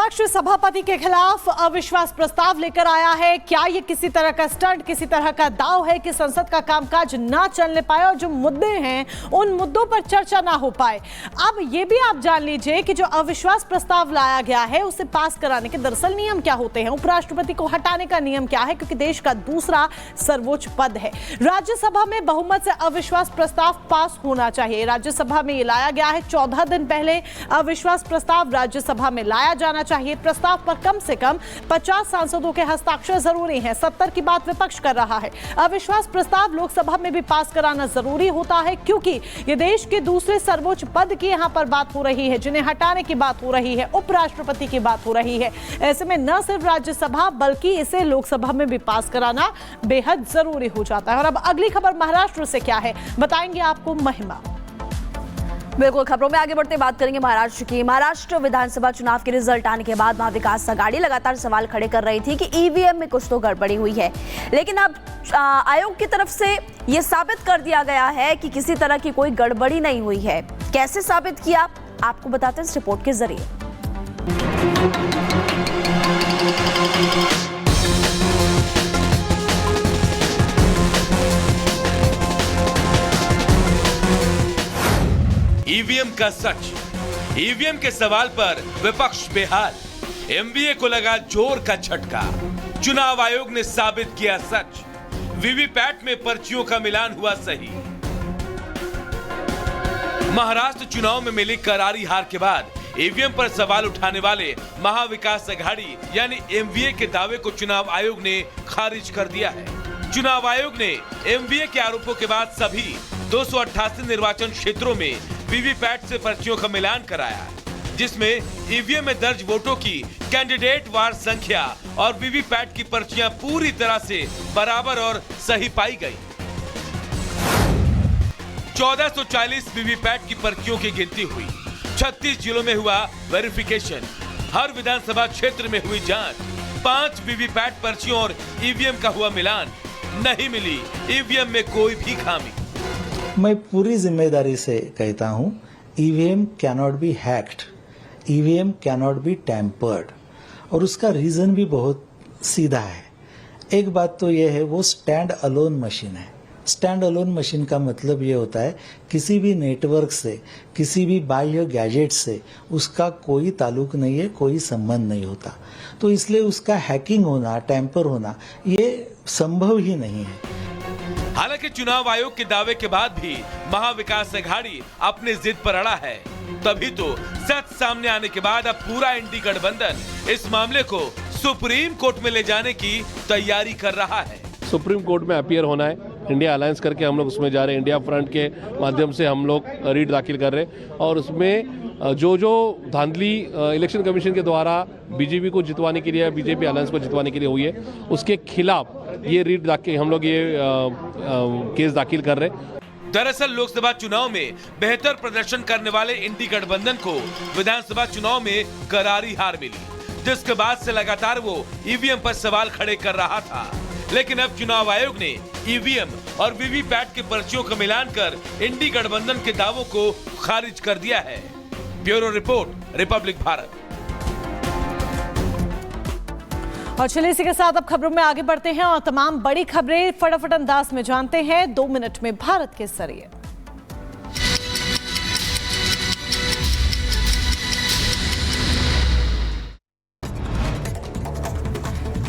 विपक्ष सभापति के खिलाफ अविश्वास प्रस्ताव लेकर आया है। क्या ये किसी तरह का स्टंट, किसी तरह का दांव है कि संसद का कामकाज ना चलने पाए और जो मुद्दे हैं उन मुद्दों पर चर्चा ना हो पाए। अब ये भी आप जान लीजिए कि जो अविश्वास प्रस्ताव लाया गया है उसे पास कराने के दरअसल नियम क्या होते हैं, उपराष्ट्रपति को हटाने का नियम क्या है, क्योंकि देश का दूसरा सर्वोच्च पद है। राज्यसभा में बहुमत से अविश्वास प्रस्ताव पास होना चाहिए। राज्यसभा में ये लाया गया है। 14 दिन पहले अविश्वास प्रस्ताव राज्यसभा में लाया जाना चाहिए। प्रस्ताव पर कम से कम 50 सांसदों के हस्ताक्षर जरूरी हैं। 70 की बात विपक्ष कर रहा है। अविश्वास प्रस्ताव लोकसभा में भी पास कराना जरूरी होता है, क्योंकि ये देश के दूसरे सर्वोच्च पद की यहां पर बात हो रही है, जिन्हें हटाने की बात हो रही है, उपराष्ट्रपति की बात हो रही है। ऐसे में न सिर्फ राज्यसभा बल्कि इसे लोकसभा में भी पास कराना बेहद जरूरी हो जाता है। और अब अगली खबर महाराष्ट्र से क्या है, बताएंगे आपको महिमा। बिल्कुल, खबरों में आगे बढ़ते बात करेंगे महाराष्ट्र की। महाराष्ट्र विधानसभा चुनाव के रिजल्ट आने के बाद महाविकास आघाड़ी लगातार सवाल खड़े कर रही थी कि ईवीएम में कुछ तो गड़बड़ी हुई है, लेकिन अब आयोग की तरफ से यह साबित कर दिया गया है कि किसी तरह की कोई गड़बड़ी नहीं हुई है। कैसे साबित किया, आपको बताते हैं इस रिपोर्ट के जरिए। ईवीएम का सच, ईवीएम के सवाल पर विपक्ष बेहाल, एमवीए को लगा जोर का झटका। चुनाव आयोग ने साबित किया सच, वीवीपैट में पर्चियों का मिलान हुआ सही। महाराष्ट्र चुनाव में मिली करारी हार के बाद ईवीएम पर सवाल उठाने वाले महाविकास आघाड़ी यानी एमवीए के दावे को चुनाव आयोग ने खारिज कर दिया है। चुनाव आयोग ने एमवीए के आरोपों के बाद सभी 288 निर्वाचन क्षेत्रों में वीवीपैट से पर्चियों का मिलान कराया, जिसमें ईवीएम में दर्ज वोटों की कैंडिडेट वार संख्या और वीवीपैट की पर्चियां पूरी तरह से बराबर और सही पाई गई। 1440 वीवीपैट की पर्चियों की गिनती हुई। 36 जिलों में हुआ वेरिफिकेशन। हर विधानसभा क्षेत्र में हुई जांच। 5 वीवीपैट पर्चियों और ईवीएम का हुआ मिलान। नहीं मिली ईवीएम में कोई भी खामी। मैं पूरी जिम्मेदारी से कहता हूं, EVM cannot be hacked, EVM cannot be tampered, और उसका रीजन भी बहुत सीधा है। एक बात तो यह है, वो स्टैंड अलोन मशीन है। स्टैंड अलोन मशीन का मतलब ये होता है किसी भी नेटवर्क से, किसी भी बाह्य गैजेट से उसका कोई ताल्लुक नहीं है, कोई संबंध नहीं होता। तो इसलिए उसका हैकिंग होना, टैम्पर होना ये संभव ही नहीं है। हालांकि चुनाव आयोग के दावे के बाद भी महाविकास आघाड़ी अपने जिद पर अड़ा है। तभी तो सच सामने आने के बाद अब पूरा इंडी गठबंधन इस मामले को सुप्रीम कोर्ट में ले जाने की तैयारी कर रहा है। सुप्रीम कोर्ट में अपीयर होना है। इंडिया अलायंस करके हम लोग उसमें जा रहे हैं। इंडिया फ्रंट के माध्यम से हम लोग रीट दाखिल कर रहे हैं, और उसमें जो धांधली इलेक्शन कमीशन के द्वारा बीजेपी को जितवाने के लिए, बीजेपी अलायंस को जितवाने के लिए हुई है, उसके खिलाफ ये रीट दाखिल हम लोग ये केस दाखिल कर रहे हैं। दरअसल लोकसभा चुनाव में बेहतर प्रदर्शन करने वाले इंडी गठबंधन को विधानसभा चुनाव में करारी हार मिली, जिसके बाद से लगातार वो ईवीएम पर सवाल खड़े कर रहा था। लेकिन अब चुनाव आयोग ने ईवीएम और वीवीपैट के पर्चियों का मिलान कर इंडी गठबंधन के दावों को खारिज कर दिया है। Bureau report, Republic Bharat. और चलिए इसी के साथ अब खबरों में आगे बढ़ते हैं और तमाम बड़ी खबरें फटाफट अंदाज में जानते हैं 2 मिनट में भारत के जरिए।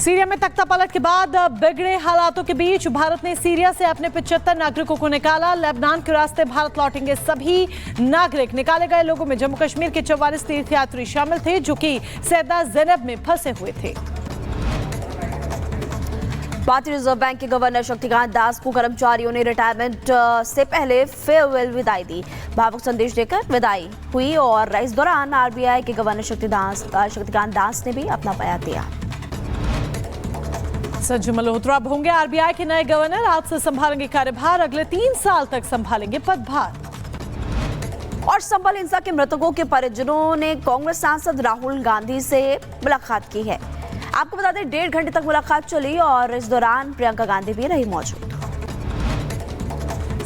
सीरिया में तख्ता पलट के बाद बिगड़े हालातों के बीच भारत ने सीरिया से अपने 75 नागरिकों को निकाला। लेबनान के रास्ते भारत लौटेंगे सभी नागरिक। निकाले गए लोगों में जम्मू कश्मीर के 44 तीर्थयात्री शामिल थे, जो कि सैदा ज़ैनब में फंसे हुए थे। भारतीय रिजर्व बैंक के गवर्नर शक्तिकांत दास को कर्मचारियों ने रिटायरमेंट से पहले फेयरवेल विदाई दी। भावुक संदेश देकर विदाई हुई और इस दौरान आरबीआई के गवर्नर शक्तिकांत दास ने भी अपना बयान दिया। संजय मल्होत्रा अब होंगे आरबीआई के नए गवर्नर। आज से संभालेंगे कार्यभार, अगले 3 साल तक संभालेंगे पदभार। और संभल हिंसा के मृतकों के परिजनों ने कांग्रेस सांसद राहुल गांधी से मुलाकात की है। आपको बता दें 1.5 घंटे तक मुलाकात चली और इस दौरान प्रियंका गांधी भी रही मौजूद।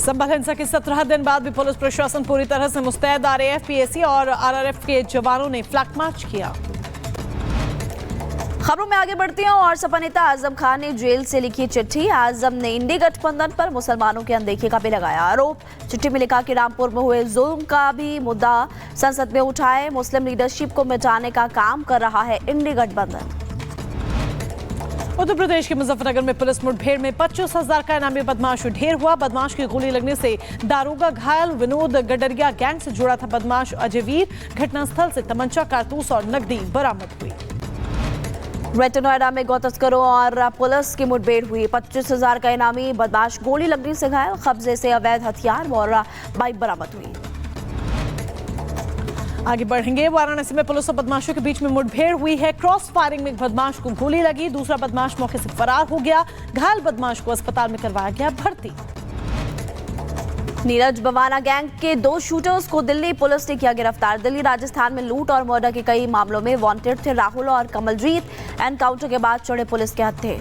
संभल हिंसा के 17 दिन बाद भी पुलिस प्रशासन पूरी तरह से मुस्तैद। आरएएफ, पीएसी और आरआरएफ के जवानों ने फ्लैग मार्च किया। खबरों में आगे बढ़ती हैं और सपा नेता आजम खान ने जेल से लिखी चिट्ठी। आजम ने इंडी गठबंधन पर मुसलमानों के अनदेखी का भी लगाया आरोप। चिट्ठी में लिखा कि रामपुर में हुए जुल्म का भी मुद्दा संसद में उठाए। मुस्लिम लीडरशिप को मिटाने का काम कर रहा है इंडी गठबंधन। उत्तर प्रदेश के मुजफ्फरनगर में पुलिस मुठभेड़ में 25,000 का इनामी बदमाश ढेर हुआ। बदमाश की गोली लगने से दारोगा घायल। विनोद गडरिया गैंग से जुड़ा था बदमाश अजयवीर। घटनास्थल से तमंचा, कारतूस और नकदी बरामद हुई। ग्रेटर नोएडा में गौ तस्करों और पुलिस की मुठभेड़ हुई। 25,000 का इनामी बदमाश गोली लगने से घायल। कब्जे से अवैध हथियार और बाइक बरामद हुई। आगे बढ़ेंगे। वाराणसी में पुलिस और बदमाशों के बीच में मुठभेड़ हुई है। क्रॉस फायरिंग में एक बदमाश को गोली लगी। दूसरा बदमाश मौके से फरार हो गया। घायल बदमाश को अस्पताल में करवाया गया भर्ती। नीरज बवाना गैंग के 2 शूटर्स को दिल्ली पुलिस ने किया गिरफ्तार। दिल्ली राजस्थान में लूट और मर्डर के कई मामलों में वांटेड थे राहुल और कमलजीत। एनकाउंटर के बाद चढ़े पुलिस के हत्थे।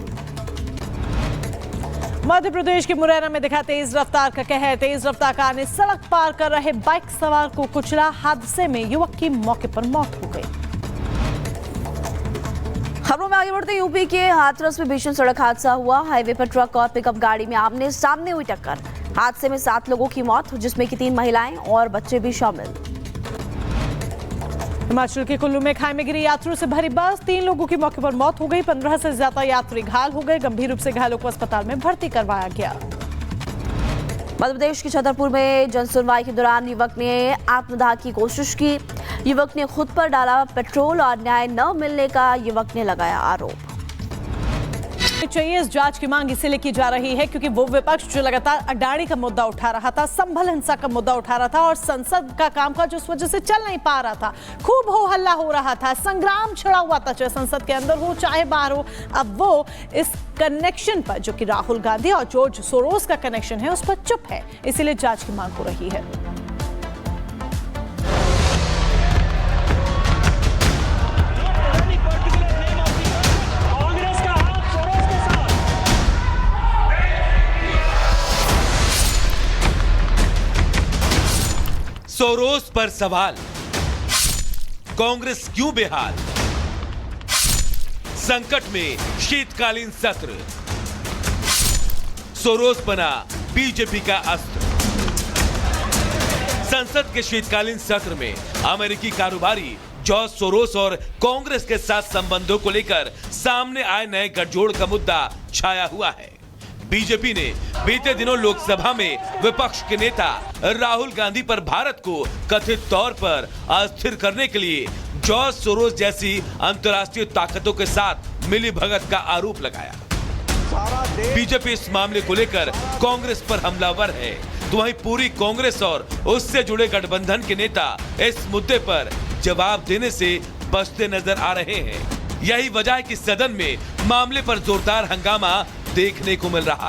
मध्य प्रदेश के मुरैना में दिखा तेज रफ्तार का कहर। तेज रफ्तार कार ने सड़क पार कर रहे बाइक सवार को कुचला। हादसे में युवक की मौके पर मौत हो गई। खबरों में आगे बढ़ते यूपी के हाथरस में भीषण सड़क हादसा हुआ। हाईवे पर ट्रक और पिकअप गाड़ी में आमने सामने हुई टक्कर। हादसे में 7 लोगों की मौत, जिसमें कि 3 महिलाएं और बच्चे भी शामिल। हिमाचल के कुल्लू में खाई में गिरी यात्रियों से भरी बस। 3 लोगों की मौके पर मौत हो गई। 15 से ज्यादा यात्री घायल हो गए। गंभीर रूप से घायलों को अस्पताल में भर्ती करवाया गया। मध्य प्रदेश के छतरपुर में जनसुनवाई के दौरान युवक ने आत्मदाह की कोशिश की। युवक ने खुद पर डाला पेट्रोल और न्याय न मिलने का युवक ने लगाया आरोप। चाहिए इस जांच की मांग इसलिए की जा रही है क्योंकि वो विपक्ष जो लगातार अडानी का मुद्दा उठा रहा था, संभल हिंसा का मुद्दा उठा रहा था और संसद का कामकाज उस वजह से चल नहीं पा रहा था। खूब हो हल्ला हो रहा था, संग्राम छिड़ा हुआ था, चाहे संसद के अंदर हो चाहे बाहर हो। अब वो इस कनेक्शन पर, जो कि राहुल गांधी और जॉर्ज सोरोस का कनेक्शन है, उस पर चुप है। इसीलिए जांच की मांग हो रही है। सोरोस पर सवाल, कांग्रेस क्यों बेहाल? संकट में शीतकालीन सत्र, सोरोस बना बीजेपी का अस्त्र। संसद के शीतकालीन सत्र में अमेरिकी कारोबारी जॉर्ज सोरोस और कांग्रेस के साथ संबंधों को लेकर सामने आए नए गठजोड़ का मुद्दा छाया हुआ है। बीजेपी ने बीते दिनों लोकसभा में विपक्ष के नेता राहुल गांधी पर भारत को कथित तौर पर अस्थिर करने के लिए जॉर्ज सोरोस जैसी अंतर्राष्ट्रीय ताकतों के साथ मिलीभगत का आरोप लगाया। बीजेपी इस मामले को लेकर कांग्रेस पर हमलावर है, तो वहीं पूरी कांग्रेस और उससे जुड़े गठबंधन के नेता इस मुद्दे पर जवाब देने से बचते नजर आ रहे हैं। यही वजह है कि सदन में मामले पर जोरदार हंगामा देखने को मिल रहा है।